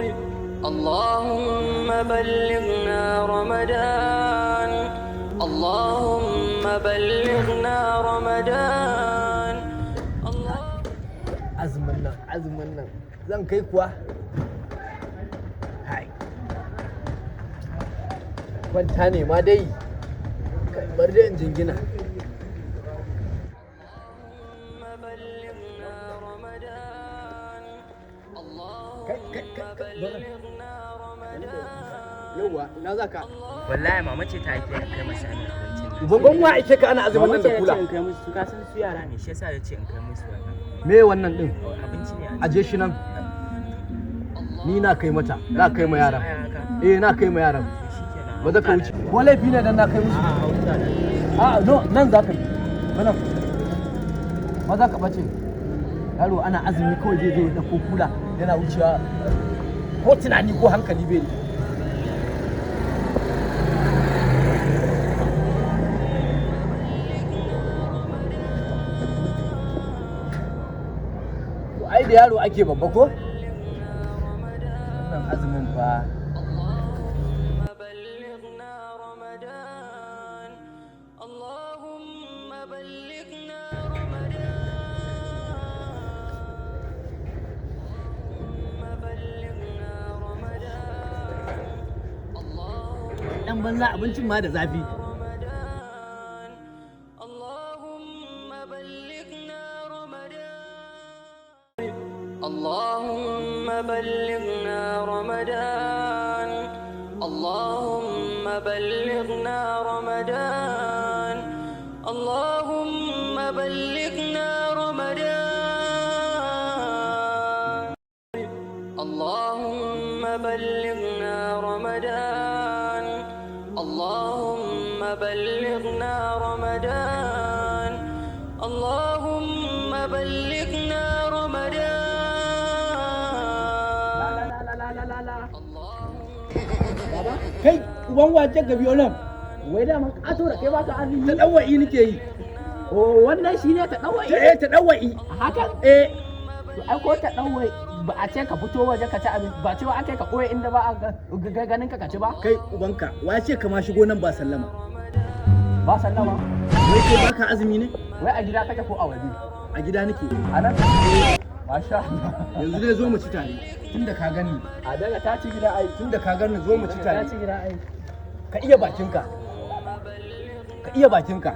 اللهم بلغنا رمضان اللهم بلغنا رمضان azumin nan zan kai kuwa hai kwanta ne ma dai bar da jingina yauwa ina za ka wallahi mama ce ta ake kai masa abincin uban wa ake ka ana azumin nan da kula in kai musu ka san su yara ne shi yasa ya ce in kai musu wannan me wannan din abinci ne aje shi nan ni na kai mata na kai ma yaran na kai ma yaran ba za ka wuce ko laifi ne dan na kai musu a no nan za ka yi nan ba za ka bace yaro ana azumi kawai zai zo da kula yana wucewa ko tunani ko hankali bai da ai da yaro ake babba ko wannan azumin fa dan banza abincin ma da zafi اللهم بلغنا رمضان اللهم بلغنا رمضان اللهم بلغنا رمضان اللهم بلغنا رمضان اللهم بلغنا رمضان اللهم بلغنا رمضان kai uban wace ga biyo nan wai da man kato da kai baka azumi ta dawai nake yi wannan shine ta dawai ta dawai hakan to ai ko ta dawai ba a ce ka fito waje ka ci abinci ba cewa akai ka koyi inda ba a ganin ka ci ba kai ubanka wace ka ma shigo nan ba sallama wai kai baka azumi ne wai a gida kake ko a waje a gida nake a nan masha Allah yanzu dai zo mu ci tare tunda ka gani a daga ta ci gida ai tunda ka gani zo mu ci tare ta ci gida ai ka iya bakinka ka iya bakinka